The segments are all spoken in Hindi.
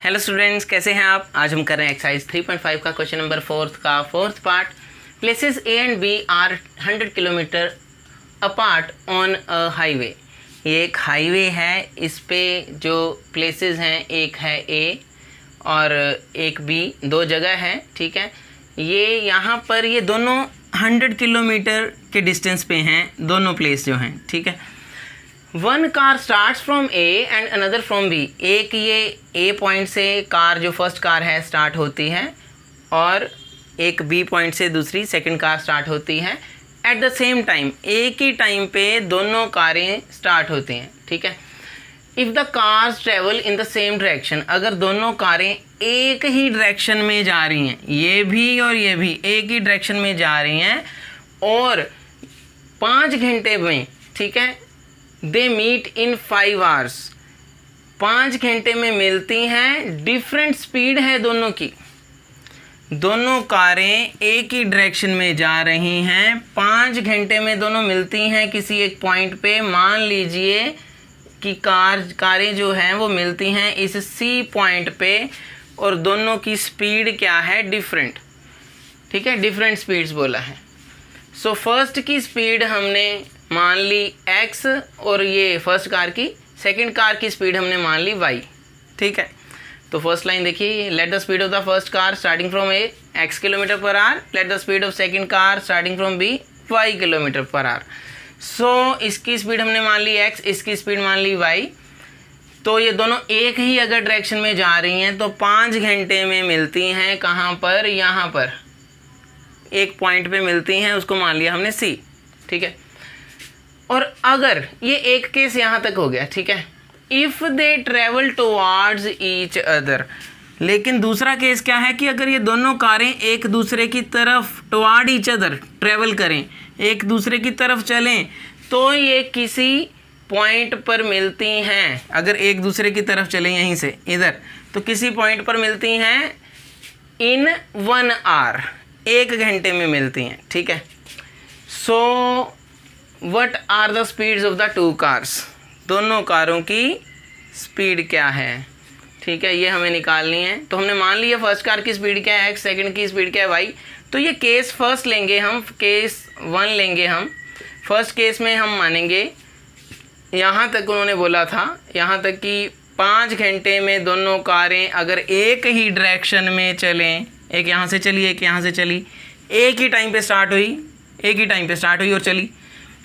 हेलो स्टूडेंट्स, कैसे हैं आप। आज हम कर रहे हैं एक्सरसाइज 3.5 का क्वेश्चन नंबर 4 का fourth part. Places A and B are 100 kilometre apart on a highway. ये एक हाईवे है, इस पे जो प्लेसेस हैं एक है ए और एक बी, दो जगह है। ठीक है, ये यहाँ पर ये दोनों 100 किलोमीटर के डिस्टेंस पे हैं दोनों प्लेस जो हैं। ठीक है, one car starts from A and another from B. एक ये ए पॉइंट से कार जो फर्स्ट कार है स्टार्ट होती है और एक बी पॉइंट से दूसरी सेकंड कार स्टार्ट होती है। एट द सेम टाइम, एक ही टाइम पे दोनों कारें स्टार्ट होती हैं। ठीक है, if the cars travel in the same direction, अगर दोनों कारें एक ही डायरेक्शन में जा रही हैं, ये भी और ये भी एक ही डायरेक्शन में जा रही हैं और 5 घंटे में, ठीक है, दे मीट इन 5 आवर्स, 5 घंटे में मिलती हैं। डिफरेंट स्पीड है दोनों की, दोनों कारें एक ही डायरेक्शन में जा रही हैं, 5 घंटे में दोनों मिलती हैं किसी एक पॉइंट पे। मान लीजिए कि कारें जो हैं वो मिलती हैं इस सी पॉइंट पे और दोनों की स्पीड क्या है, डिफरेंट। ठीक है, डिफरेंट स्पीड्स बोला है। सो फर्स्ट की स्पीड हमने मान ली x और ये फर्स्ट कार की, सेकंड कार की स्पीड हमने मान ली y। ठीक है, तो फर्स्ट लाइन देखिए, let the speed of the first car starting from A x kilometre per hour, let the speed of second car starting from b y kilometre per hour. So इसकी स्पीड हमने मान ली x, इसकी स्पीड मान ली y। तो ये दोनों एक ही अगर डायरेक्शन में जा रही हैं तो 5 घंटे में मिलती हैं। कहाँ पर, यहाँ पर एक पॉइंट पे मिलती हैं, उसको मान लिया हमने c। ठीक है, और अगर ये एक केस यहाँ तक हो गया, ठीक है, if they travel towards each other. लेकिन दूसरा केस क्या है कि अगर ये दोनों कारें एक दूसरे की तरफ टुवार्ड ईच अदर ट्रेवल करें, एक दूसरे की तरफ चलें, तो ये किसी पॉइंट पर मिलती हैं। अगर एक दूसरे की तरफ चलें यहीं से इधर, तो किसी पॉइंट पर मिलती हैं इन 1 आवर, 1 घंटे में मिलती हैं। ठीक है, so what are the speeds of the two cars, दोनों कारों की स्पीड क्या है। ठीक है, ये हमें निकालनी है। तो हमने मान लिया फर्स्ट कार की स्पीड क्या है x, सेकंड की स्पीड क्या है y। तो ये केस फर्स्ट लेंगे हम, केस 1 लेंगे हम। फर्स्ट केस में हम मानेंगे, यहाँ तक उन्होंने बोला था, यहाँ तक कि 5 घंटे में दोनों कारें अगर एक ही डायरेक्शन में चलें, एक यहाँ से चली एक यहाँ से चली, एक ही टाइम पे स्टार्ट हुई, एक ही टाइम पे स्टार्ट हुई और चली,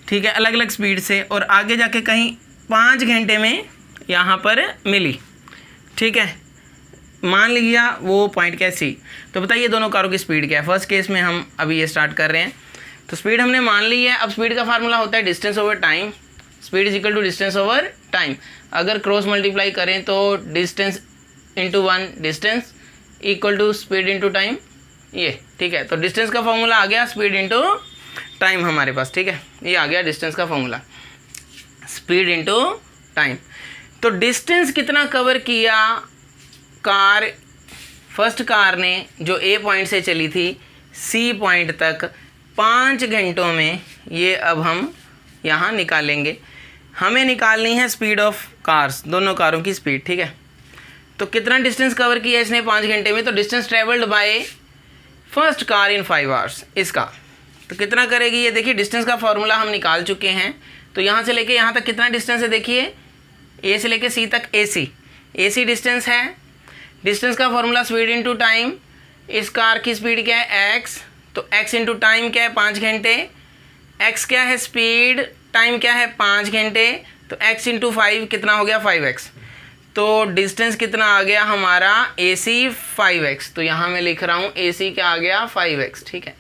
ठीक है, अलग अलग स्पीड से, और आगे जाके कहीं 5 घंटे में यहाँ पर मिली। ठीक है, मान लिया वो पॉइंट क्या है सी। तो बताइए दोनों कारों की स्पीड क्या है। फर्स्ट केस में हम अभी ये स्टार्ट कर रहे हैं, तो स्पीड हमने मान ली है। अब स्पीड का फार्मूला होता है distance over time, speed is equal to distance over time. अगर क्रॉस मल्टीप्लाई करें तो distance into 1 distance equal to speed into time, ये। ठीक है, तो डिस्टेंस का फॉर्मूला आ गया स्पीड इंटू टाइम हमारे पास। ठीक है, ये आ गया डिस्टेंस का फॉर्मूला, स्पीड इंटू टाइम। तो डिस्टेंस कितना कवर किया कार, फर्स्ट कार ने जो ए पॉइंट से चली थी सी पॉइंट तक 5 घंटों में, ये अब हम यहाँ निकालेंगे। हमें निकालनी है स्पीड ऑफ कार्स, दोनों कारों की स्पीड। ठीक है, तो कितना डिस्टेंस कवर किया इसने 5 घंटे में, तो distance travelled bye first car इन 5 आवर्स, इसका तो कितना करेगी ये देखिए। डिस्टेंस का फॉर्मूला हम निकाल चुके हैं। तो यहाँ से लेके यहाँ तक कितना डिस्टेंस है देखिए, ए से लेके सी तक ए सी डिस्टेंस है। डिस्टेंस का फॉर्मूला स्पीड इंटू टाइम, इस कार की स्पीड क्या है x, तो x इंटू टाइम क्या है 5 घंटे, x क्या है स्पीड, टाइम क्या है 5 घंटे, तो x इंटू 5 कितना हो गया 5x। तो डिस्टेंस कितना आ गया हमारा AC 5x। तो यहाँ मैं लिख रहा हूँ AC क्या आ गया 5x। ठीक है,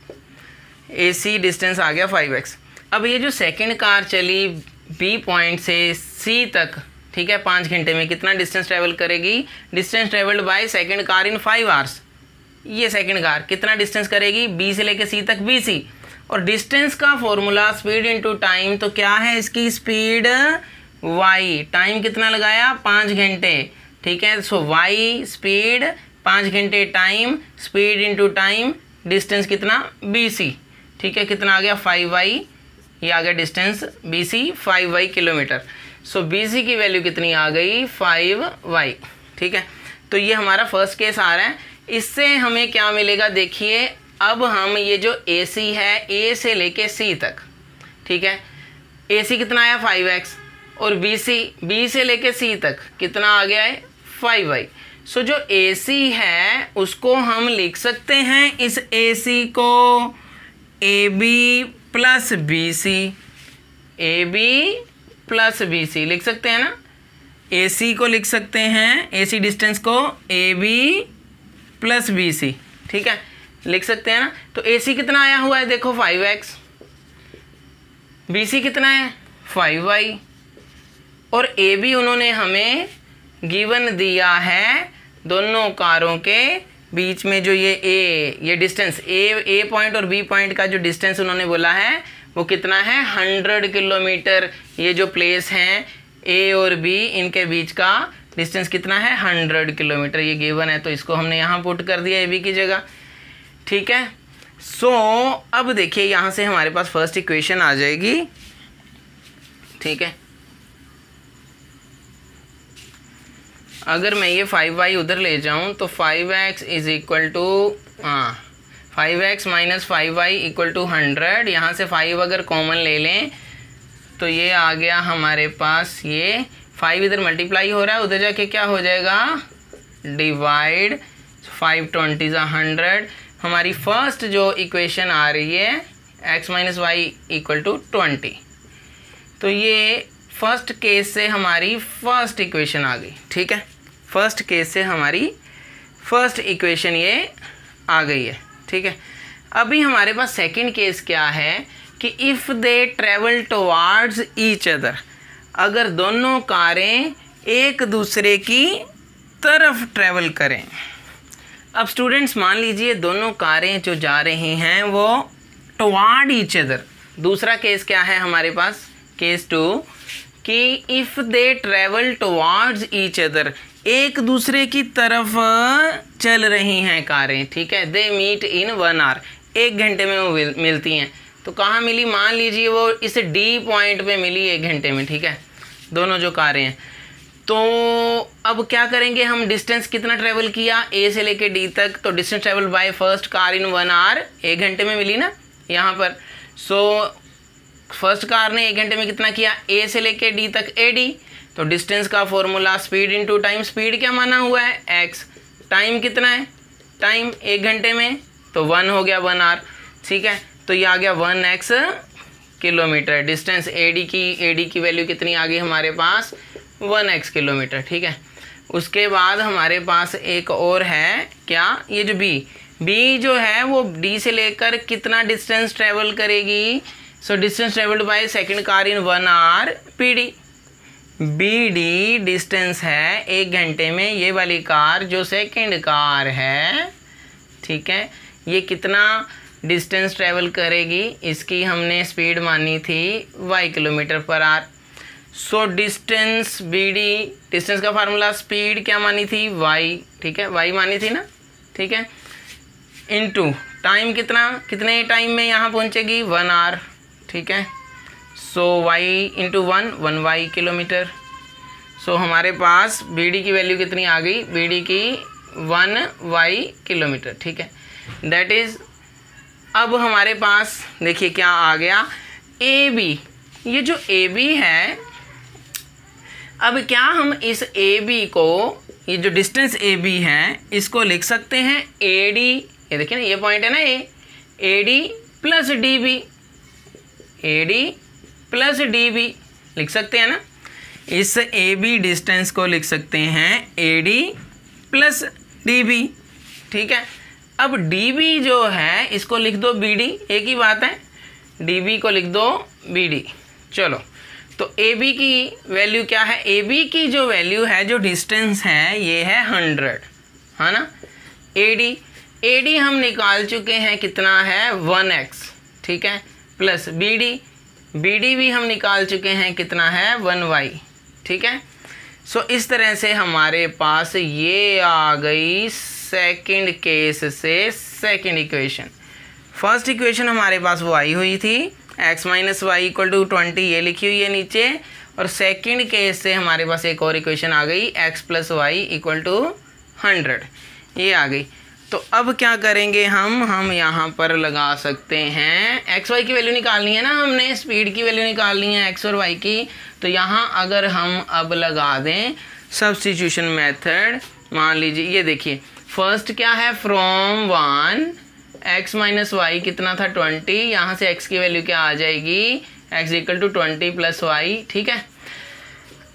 AC डिस्टेंस आ गया 5x। अब ये जो सेकंड कार चली B पॉइंट से C तक, ठीक है, 5 घंटे में कितना डिस्टेंस ट्रेवल करेगी, distance travelled by second car in 5 hours. ये सेकंड कार कितना डिस्टेंस करेगी, B से लेके C तक BC, और डिस्टेंस का फॉर्मूला स्पीड इंटू टाइम, तो क्या है इसकी स्पीड y, टाइम कितना लगाया 5 घंटे। ठीक है, सो y स्पीड 5 घंटे, time speed into time, distance कितना BC। ठीक है, कितना आ गया 5y, ये आ गया डिस्टेंस BC 5y किलोमीटर। सो BC की वैल्यू कितनी आ गई 5y। ठीक है, तो ये हमारा फर्स्ट केस आ रहा है। इससे हमें क्या मिलेगा देखिए, अब हम ये जो AC है A से लेके C तक, ठीक है, AC कितना आया 5x और B से लेके C तक कितना आ गया है 5y। सो जो AC है उसको हम लिख सकते हैं इस AC को AB प्लस BC लिख सकते हैं ना। AC को लिख सकते हैं, AC डिस्टेंस को AB प्लस BC, ठीक है, लिख सकते हैं ना। तो AC कितना आया हुआ है देखो 5x, BC कितना है 5y और AB उन्होंने हमें गिवन दिया है दोनों कारों के बीच में जो ये डिस्टेंस ए पॉइंट और B पॉइंट का जो डिस्टेंस उन्होंने बोला है वो कितना है 100 किलोमीटर। ये जो प्लेस हैं A और B इनके बीच का डिस्टेंस कितना है 100 किलोमीटर, ये गिवन है तो इसको हमने यहाँ पुट कर दिया AB की जगह, ठीक है। सो अब देखिए यहाँ से हमारे पास फर्स्ट इक्वेशन आ जाएगी, ठीक है। अगर मैं ये 5y उधर ले जाऊं तो 5x is equal to 5x minus 5y equal to 100। यहाँ से 5 अगर कॉमन ले लें तो ये आ गया हमारे पास, ये 5 इधर मल्टीप्लाई हो रहा है, उधर जाके क्या हो जाएगा डिवाइड, 5 20 100। हमारी फर्स्ट जो इक्वेशन आ रही है x minus y equal to 20। तो ये फर्स्ट केस से हमारी फर्स्ट इक्वेशन आ गई, ठीक है। फर्स्ट केस से हमारी फर्स्ट इक्वेशन ये आ गई है, ठीक है। अभी हमारे पास सेकंड केस क्या है कि if they travel towards each other, अगर दोनों कारें एक दूसरे की तरफ ट्रेवल करें। अब स्टूडेंट्स मान लीजिए दोनों कारें जो जा रही हैं वो टुवार्ड ईच अदर। दूसरा केस क्या है हमारे पास, केस 2, कि if they travel towards each other, एक दूसरे की तरफ चल रही हैं कारें, ठीक है। दे मीट इन 1 आवर, 1 घंटे में वो मिलती हैं। तो कहाँ मिली, मान लीजिए वो इस D पॉइंट पे मिली 1 घंटे में, ठीक है, दोनों जो कारें हैं। तो अब क्या करेंगे हम, डिस्टेंस कितना ट्रेवल किया A से लेके D तक, तो distance travel by first car in 1 hour, 1 घंटे में मिली ना यहाँ पर। सो फर्स्ट कार ने 1 घंटे में कितना किया, A से लेके D तक AD। तो डिस्टेंस का formula speed into time, speed क्या माना हुआ है x, टाइम कितना है, टाइम 1 घंटे में तो 1 हो गया 1 आवर, ठीक है। तो ये आ गया 1x किलोमीटर। डिस्टेंस AD की वैल्यू कितनी आ गई हमारे पास 1x किलोमीटर, ठीक है। उसके बाद हमारे पास एक और है क्या, ये जो B जो है वो D से लेकर कितना डिस्टेंस ट्रेवल करेगी। So distance travelled by second car in 1 hour PD। BD डिस्टेंस है 1 घंटे में, ये वाली कार जो सेकंड कार है, ठीक है, ये कितना डिस्टेंस ट्रेवल करेगी, इसकी हमने स्पीड मानी थी y kilometre per hour. So distance BD, distance का फार्मूला स्पीड क्या मानी थी y, ठीक है, y मानी थी ना, ठीक है, इनटू टाइम कितने टाइम में यहाँ पहुँचेगी 1 आवर, ठीक है। सो y इंटू 1y किलोमीटर। सो हमारे पास BD की वैल्यू कितनी आ गई, BD की 1y किलोमीटर, ठीक है। दैट इज़, अब हमारे पास देखिए क्या आ गया AB। ये जो AB है, अब क्या हम इस AB को, ये जो डिस्टेंस AB है इसको लिख सकते हैं AD, ये देखिए ना ये पॉइंट है ना AD plus DB, AD plus DB लिख सकते हैं ना। इस AB डिस्टेंस को लिख सकते हैं AD प्लस DB, ठीक है। अब DB जो है इसको लिख दो BD, एक ही बात है, DB को लिख दो BD। चलो, तो AB की वैल्यू क्या है, AB की जो वैल्यू है, जो डिस्टेंस है ये है 100, है ना। AD हम निकाल चुके हैं, कितना है 1x, ठीक है, प्लस BD भी हम निकाल चुके हैं, कितना है 1y, ठीक है। सो इस तरह से हमारे पास ये आ गई सेकंड केस से सेकंड इक्वेशन। फर्स्ट इक्वेशन हमारे पास वो आई हुई थी x minus y equal to 20, ये लिखी हुई है नीचे। और सेकंड केस से हमारे पास एक और इक्वेशन आ गई x plus y equal to 100, ये आ गई। तो अब क्या करेंगे हम यहाँ पर लगा सकते हैं, एक्स वाई की वैल्यू निकालनी है ना, हमने स्पीड की वैल्यू निकालनी है एक्स और वाई की। तो यहाँ अगर हम अब लगा दें सब्स्टिट्यूशन मेथड, मान लीजिए ये देखिए फर्स्ट क्या है, फ्रॉम 1 x माइनस वाई कितना था 20, यहाँ से x की वैल्यू क्या आ जाएगी, x equal to 20 plus y. ठीक है,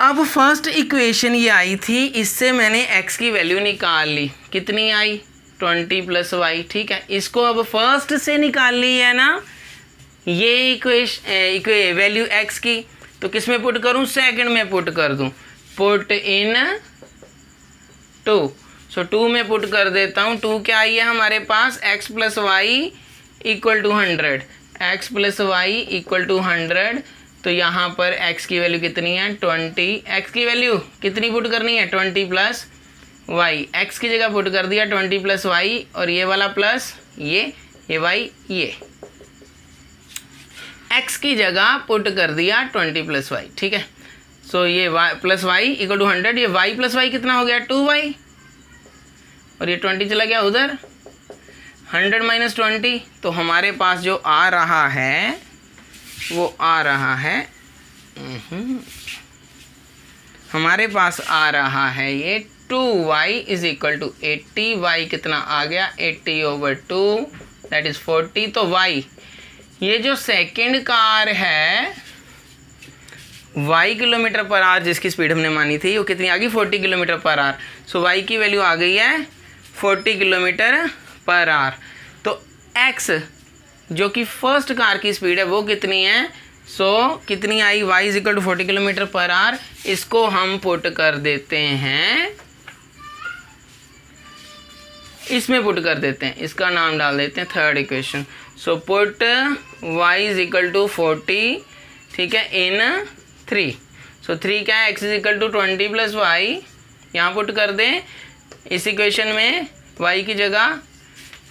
अब फर्स्ट इक्वेशन ये आई थी, इससे मैंने x की वैल्यू निकाल ली, कितनी आई 20 प्लस वाई। ठीक है, इसको अब फर्स्ट से निकालनी है ना ये इक्वेशन वैल्यू x की, तो किस में पुट करूँ, सेकंड में पुट कर दूँ, पुट इन 2। सो 2 में पुट कर देता हूँ। 2 क्या आई है हमारे पास, x plus y equal to 100, x plus y equal to 100। तो यहाँ पर x की वैल्यू कितनी है 20, x की वैल्यू कितनी पुट करनी है 20 प्लस वाई, x की जगह पुट कर दिया 20 प्लस वाई, और ये वाला प्लस ये वाई, ये x की जगह पुट कर दिया 20 प्लस वाई। ठीक है, सो ये y plus y equal to 100, ये y प्लस वाई कितना हो गया 2y, और ये 20 चला गया उधर, 100 माइनस 20। तो हमारे पास जो आ रहा है वो आ रहा है, हमारे पास आ रहा है ये 2y is equal to 80, y कितना आ गया 80/2 दैट इज 40। तो y, ये जो सेकंड कार है y किलोमीटर पर आवर जिसकी स्पीड हमने मानी थी वो कितनी आ गई 40 किलोमीटर पर आवर। सो y की वैल्यू आ गई है 40 किलोमीटर पर आवर। तो x जो कि फर्स्ट कार की स्पीड है वो कितनी है, सो कितनी आई y is equal to 40 kilometre per hour. इसको हम पुट कर देते हैं, इसमें पुट कर देते हैं, इसका नाम डाल देते हैं third equation. So put y is equal to 40, ठीक है, इन 3। सो 3 क्या है, x is equal to 20 plus y, यहाँ पुट कर दें इस इक्वेशन में y की जगह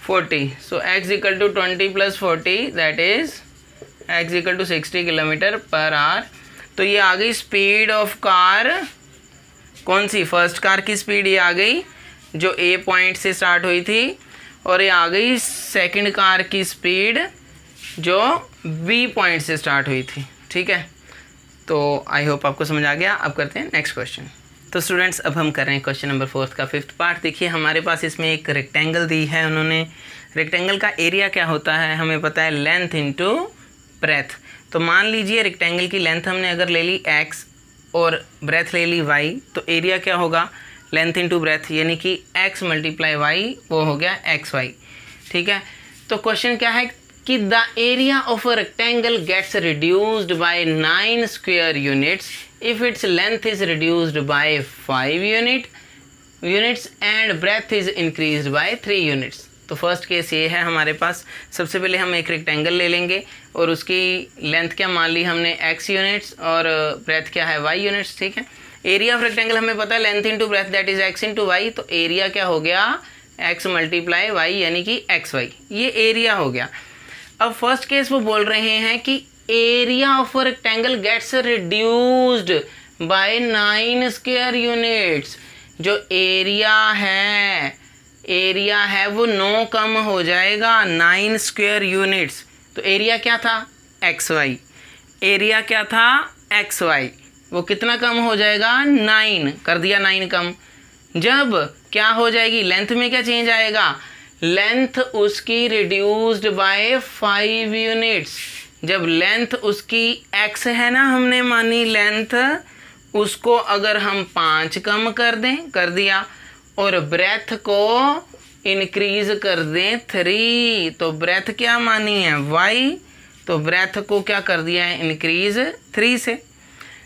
40। So x equal to 20 plus 40 that is x equal to 60 kilometre per hour. तो ये आ गई स्पीड ऑफ कार, कौन सी, फर्स्ट कार की स्पीड ये आ गई जो A पॉइंट से स्टार्ट हुई थी, और ये आ गई सेकंड कार की स्पीड जो B पॉइंट से स्टार्ट हुई थी। ठीक है, तो आई होप आपको समझ आ गया। अब करते हैं नेक्स्ट क्वेश्चन। तो स्टूडेंट्स अब हम कर रहे हैं क्वेश्चन नंबर 4 का 5th पार्ट। देखिए हमारे पास इसमें एक रेक्टेंगल दी है उन्होंने, रेक्टेंगल का एरिया क्या होता है हमें पता है, लेंथ इनटू ब्रेथ। तो मान लीजिए रेक्टेंगल की लेंथ हमने अगर ले ली x और ब्रेथ ले ली y, तो एरिया क्या होगा, लेंथ इनटू ब्रेथ, यानी कि x मल्टीप्लाई y वो हो गया xy। ठीक है, तो क्वेश्चन क्या है कि the area of a rectangle gets reduced by 9 square units if its length is reduced by 5 units and breadth is increased by 3 units. तो फर्स्ट केस ये है हमारे पास। सबसे पहले हम एक रेक्टेंगल ले लेंगे और उसकी लेंथ क्या मान ली हमने x यूनिट्स और ब्रेथ क्या है y यूनिट्स। ठीक है, एरिया ऑफ रेक्टेंगल हमें पता है length into breadth that is x into y, तो एरिया क्या हो गया x मल्टीप्लाई y यानी कि xy, ये एरिया हो गया। अब फर्स्ट केस वो बोल रहे हैं कि area of a rectangle gets reduced by 9 square units. जो एरिया है वो 9 कम हो जाएगा 9 स्क्वायर यूनिट्स। तो एरिया क्या था xy, एरिया क्या था xy, वो कितना कम हो जाएगा 9, कर दिया 9 कम। जब क्या हो जाएगी लेंथ में क्या चेंज आएगा, लेंथ उसकी रिड्यूस्ड बाय 5 यूनिट्स। जब लेंथ उसकी x है ना, हमने मानी लेंथ, उसको अगर हम 5 कम कर दें, कर दिया, और ब्रेथ को इंक्रीज कर दें 3, तो ब्रेथ क्या मानी है y, तो ब्रेथ को क्या कर दिया है इंक्रीज 3 से।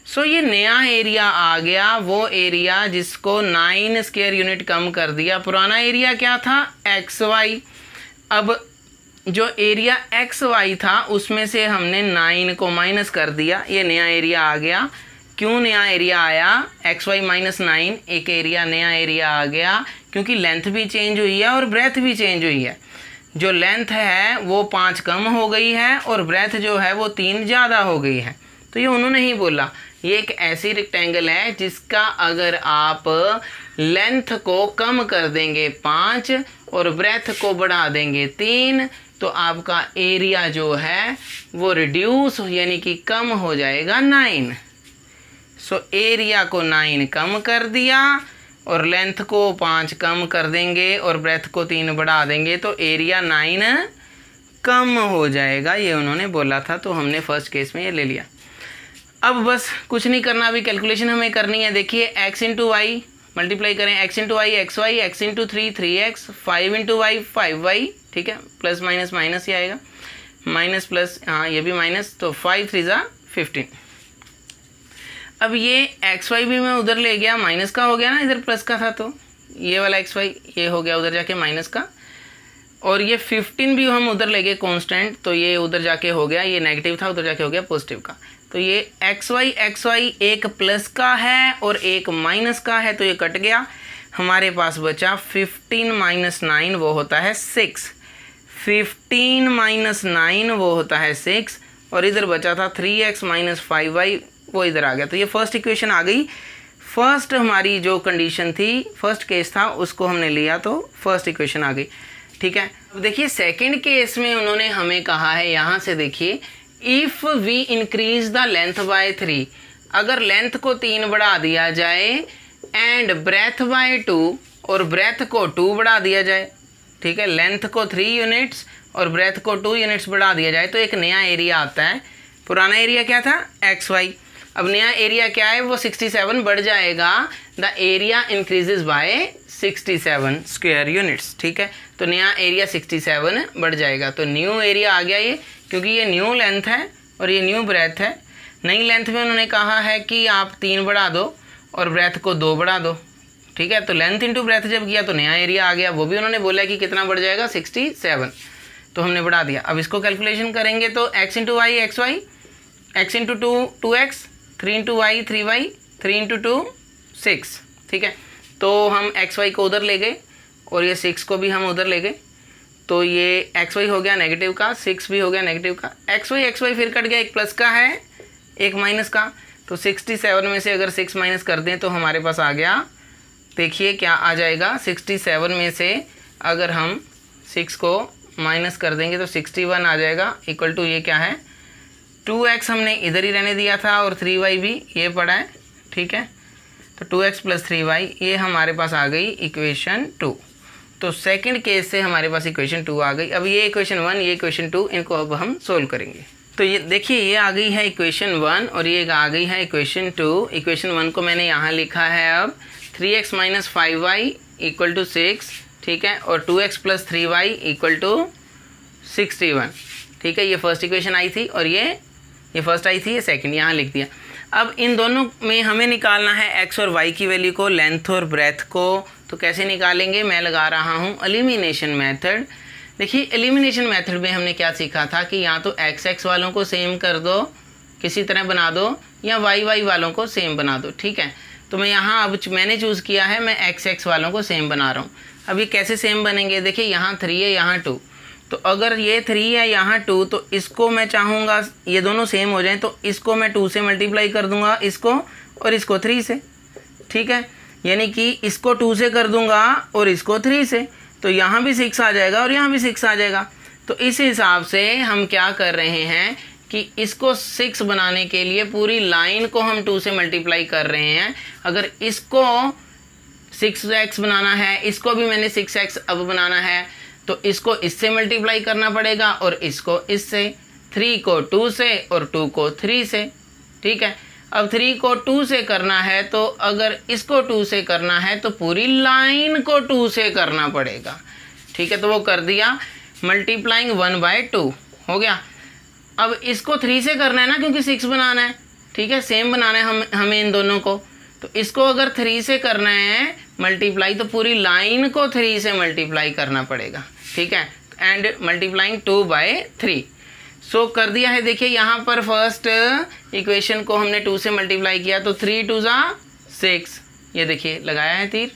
सो ये नया एरिया आ गया, वो एरिया जिसको 9 स्क्वायर यूनिट कम कर दिया। पुराना एरिया क्या था xy, अब जो एरिया xy था उसमें से हमने 9 को माइनस कर दिया, ये नया एरिया आ गया। क्यों नया एरिया आया, xy माइनस 9, एक एरिया नया एरिया आ गया क्योंकि लेंथ भी चेंज हुई है और ब्रेथ भी चेंज हुई है। जो लेंथ है वो 5 कम हो गई है और ब्रेथ जो है वो 3 ज़्यादा हो गई है। तो ये उन्होंने ही बोला, ये एक ऐसी रेक्टेंगल है जिसका अगर आप लेंथ को कम कर देंगे 5 और ब्रेथ को बढ़ा देंगे 3, तो आपका एरिया जो है वो रिड्यूस यानी कि कम हो जाएगा 9। सो एरिया को 9 कम कर दिया और लेंथ को 5 कम कर देंगे और ब्रेथ को 3 बढ़ा देंगे, तो एरिया 9 कम हो जाएगा। ये उन्होंने बोला था, तो हमने फर्स्ट केस में ये ले लिया। अब बस कुछ नहीं करना, अभी कैलकुलेशन हमें करनी है। देखिए x इंटू वाई मल्टीप्लाई करें, x into y x y, x into 3x, 5 into y 5y, ठीक है, प्लस माइनस माइनस ही आएगा, माइनस प्लस, हाँ ये भी माइनस, तो 5 3 ज़ा 15। अब ये एक्स वाई भी मैं उधर ले गया, माइनस का हो गया ना, इधर प्लस का था, तो ये वाला एक्स वाई ये हो गया उधर जाके माइनस का, और ये 15 भी हम उधर ले गए कांस्टेंट, तो ये उधर जाके हो गया, ये नेगेटिव था उधर जाके हो गया पॉजिटिव का। तो ये एक्स वाई एक प्लस का है और एक माइनस का है, तो ये कट गया, हमारे पास बचा 15 माइनस 9 वो होता है 6, 15 माइनस 9 वो होता है 6, और इधर बचा था 3x माइनस 5y वो इधर आ गया। तो ये फर्स्ट इक्वेशन आ गई। फर्स्ट हमारी जो कंडीशन थी, फर्स्ट केस था, उसको हमने लिया तो फर्स्ट इक्वेशन आ गई, ठीक है। अब देखिए सेकंड केस में उन्होंने हमें कहा है, यहाँ से देखिए, if we increase the length by 3, अगर लेंथ को 3 बढ़ा दिया जाए एंड ब्रेथ बाय 2 और ब्रेथ को 2 बढ़ा दिया जाए, ठीक है, लेंथ को 3 यूनिट्स और ब्रेथ को 2 यूनिट्स बढ़ा दिया जाए, तो एक नया एरिया आता है। पुराना एरिया क्या था XY, अब नया एरिया क्या है वो 67 बढ़ जाएगा, the area increases by 67 square units, ठीक है, तो नया एरिया 67 बढ़ जाएगा। तो न्यू एरिया आ गया ये, क्योंकि ये न्यू लेंथ है और ये न्यू ब्रेथ है। नई लेंथ में उन्होंने कहा है कि आप 3 बढ़ा दो और ब्रेथ को 2 बढ़ा दो, ठीक है, तो लेंथ इंटू ब्रेथ जब किया तो नया एरिया आ गया, वो भी उन्होंने बोला कि कितना बढ़ जाएगा 67, तो हमने बढ़ा दिया। अब इसको कैलकुलेशन करेंगे तो x into y x y, x into 2x, 3 into y 3y, 3 into 2 6, ठीक है, तो हम एक्स वाई को उधर ले गए और ये 6 को भी हम उधर ले गए, तो ये एक्स वाई हो गया नेगेटिव का, 6 भी हो गया नेगेटिव का, एक्स वाई फिर कट गया, एक प्लस का है एक माइनस का, तो 67 में से अगर 6 माइनस कर दें तो हमारे पास आ गया, देखिए क्या आ जाएगा, 67 में से अगर हम 6 को माइनस कर देंगे तो 61 आ जाएगा, इक्वल टू ये क्या है 2x हमने इधर ही रहने दिया था और 3y भी ये पड़ा है, ठीक है, तो 2x प्लस 3y ये हमारे पास आ गई इक्वेशन 2। तो सेकंड केस से हमारे पास इक्वेशन 2 आ गई। अब ये इक्वेशन 1 ये इक्वेशन 2 इनको अब हम सोल्व करेंगे। तो ये देखिए ये आ गई है इक्वेशन 1 और ये आ गई है इक्वेशन 2। इक्वेशन 1 को मैंने यहाँ लिखा है अब 3x minus 5y equal to 6, ठीक है, और 2x plus 3y equal to 61, ठीक है, ये फर्स्ट इक्वेशन आई थी और ये फर्स्ट आई थी, ये सेकंड यहाँ लिख दिया। अब इन दोनों में हमें निकालना है x और y की वैल्यू को, लेंथ और ब्रेथ को, तो कैसे निकालेंगे, मैं लगा रहा हूँ एलिमिनेशन मेथड। देखिए एलिमिनेशन मेथड में हमने क्या सीखा था कि या तो x वालों को सेम कर दो, किसी तरह बना दो, या y वालों को सेम बना दो, ठीक है। तो मैं यहाँ अब मैंने चूज़ किया है, मैं x वालों को सेम बना रहा हूँ। अब ये कैसे सेम बनेंगे, देखिए यहाँ 3 है यहाँ 2, तो अगर ये 3 है यहाँ 2, तो इसको मैं चाहूँगा ये दोनों सेम हो जाएं, तो इसको मैं 2 से मल्टीप्लाई कर दूँगा इसको और इसको 3 से, ठीक है, यानी कि इसको 2 से कर दूँगा और इसको 3 से, तो यहाँ भी 6 आ जाएगा और यहाँ भी 6 आ जाएगा। तो इस हिसाब से हम क्या कर रहे हैं कि इसको 6 बनाने के लिए पूरी लाइन को हम 2 से मल्टीप्लाई कर रहे हैं। अगर इसको 6x बनाना है, इसको भी मैंने 6x अब बनाना है, तो इसको इससे मल्टीप्लाई करना पड़ेगा और इसको इससे, 3 को 2 से और 2 को 3 से, ठीक है। अब 3 को 2 से करना है, तो अगर इसको 2 से करना है तो पूरी लाइन को 2 से करना पड़ेगा, ठीक है, तो वो कर दिया, मल्टीप्लाइंग 1/2 हो गया। अब इसको 3 से करना है ना, क्योंकि 6 बनाना है, ठीक है, सेम बनाना है हमें इन दोनों को, तो इसको अगर 3 से करना है मल्टीप्लाई, तो पूरी लाइन को 3 से मल्टीप्लाई करना पड़ेगा, ठीक है, एंड मल्टीप्लाइंग 2/3। सो कर दिया है। देखिए यहाँ पर फर्स्ट इक्वेशन को हमने 2 से मल्टीप्लाई किया, तो 3 2 ज़ा 6, ये देखिए लगाया है तीर,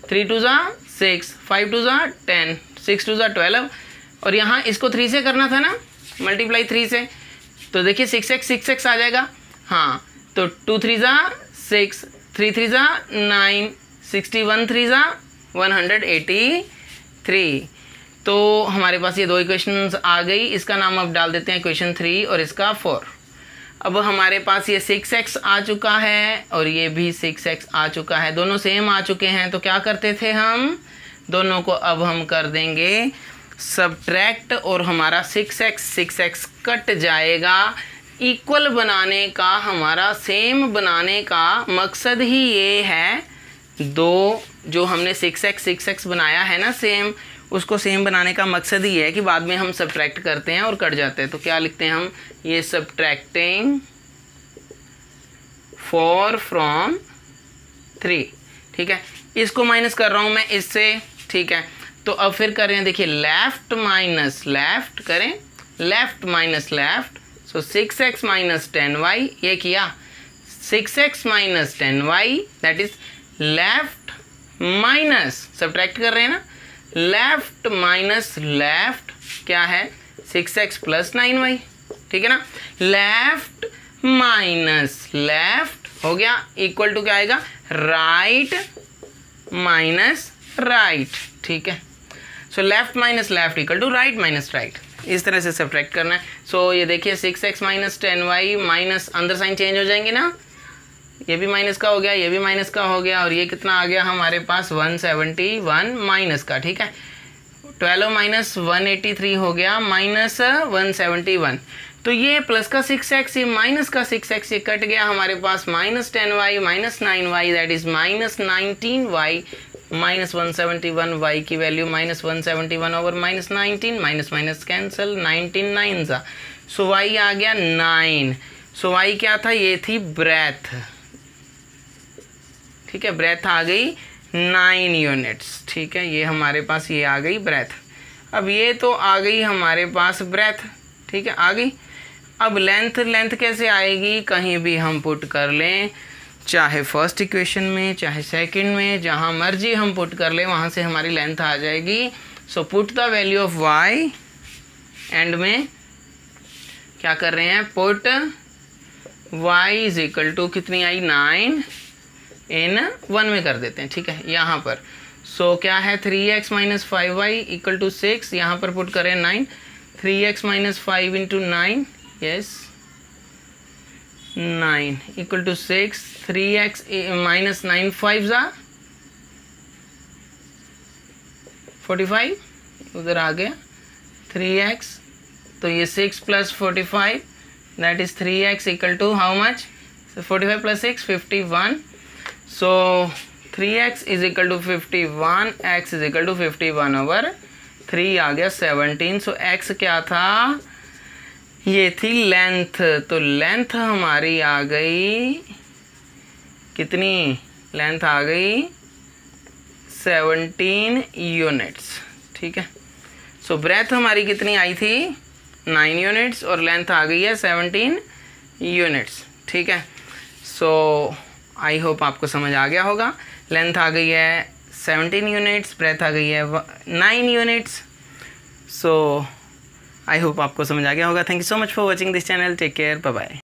3 2 ज़ा 6, 5 2 ज़ा 10, 6 2 ज़ा 12, और यहाँ इसको 3 से करना था ना, मल्टीप्लाई 3 से, तो देखिए 6x आ जाएगा, हाँ, तो 2 3 ज़ा 6, 3 3 ज़ा 9, 61 3 ज़ा 183। तो हमारे पास ये दो इक्वेशंस आ गई। इसका नाम अब डाल देते हैं इक्वेशन 3 और इसका 4। अब हमारे पास ये 6x आ चुका है और ये भी 6x आ चुका है, दोनों सेम आ चुके हैं। तो क्या करते थे हम, दोनों को अब हम कर देंगे सबट्रैक्ट और हमारा 6x कट जाएगा। इक्वल बनाने का, हमारा सेम बनाने का मकसद ही ये है, दो जो हमने 6x बनाया है ना सेम, उसको सेम बनाने का मकसद ही है कि बाद में हम सबट्रैक्ट करते हैं और कट जाते हैं। तो क्या लिखते हैं हम, ये सबट्रैक्टिंग 4 from 3, ठीक है। इसको माइनस कर रहा हूँ मैं इससे, ठीक है। तो अब फिर करें, देखिए लेफ्ट माइनस लेफ्ट करें, लेफ्ट माइनस लेफ्ट, सो 6x माइनस 10y, ये किया 6x minus 10y, that is left minus, subtract कर रहे हैं ना, लेफ्ट माइनस लेफ्ट क्या है 6x प्लस 9y, ठीक है ना। लेफ्ट माइनस लेफ्ट हो गया, इक्वल टू क्या आएगा, राइट माइनस राइट, ठीक है। So left minus left equal to right minus right, इस तरह से सब्ट्रैक्ट करना है। सो ये देखिए 6x माइनस 10y माइनस, अंदर साइन चेंज हो जाएंगे ना, ये भी माइनस का हो गया, ये भी माइनस का हो गया, और ये कितना आ गया हमारे पास 171 माइनस का, ठीक है। 12 माइनस 183 हो गया माइनस 171। तो ये प्लस का 6x, ये माइनस का 6x, ये कट गया हमारे पास minus 10y minus 9y, that is minus 19y, minus 171y की value minus 171 over minus 19, minus minus cancel, 19 9 ज़ा, सो y आ गया 9। सो y क्या था, ये थी ब्रेथ, ठीक है, ब्रेथ आ गई 9 यूनिट्स, ठीक है। ये हमारे पास ये आ गई ब्रेथ। अब ये तो आ गई हमारे पास ब्रेथ, ठीक है, आ गई। अब लेंथ, लेंथ कैसे आएगी, कहीं भी हम पुट कर लें, चाहे फर्स्ट इक्वेशन में चाहे सेकंड में, जहाँ मर्जी हम पुट कर लें वहाँ से हमारी लेंथ आ जाएगी। So put the value of y, end में क्या कर रहे हैं, put y is equal to कितनी आई 9 इन 1 में कर देते हैं, ठीक है, यहाँ पर। सो क्या है 3x minus 5y equal to 6, यहाँ पर पुट करें 9, 3x minus 5 into 9, yes 9 equal to 6, 3x minus 9 5 ज़ा 45, उधर आ गया 3x, तो ये 6 plus 45 that is 3x equal to how much, 45 plus 6 51। So 3x is equal to 51, x is equal to 51 over 3 आ गया 17। सो x क्या था, ये थी लेंथ, तो लेंथ हमारी आ गई कितनी, लेंथ आ गई 17 यूनिट्स, ठीक है। सो ब्रेथ हमारी कितनी आई थी 9 यूनिट्स और लेंथ आ गई है 17 यूनिट्स, ठीक है। सो आई होप आपको समझ आ गया होगा। लेंथ आ गई है 17 यूनिट्स, ब्रेथ आ गई है 9 यूनिट्स। सो आई होप आपको समझ आ गया होगा। Thank you so much for watching this channel, take care, bye bye.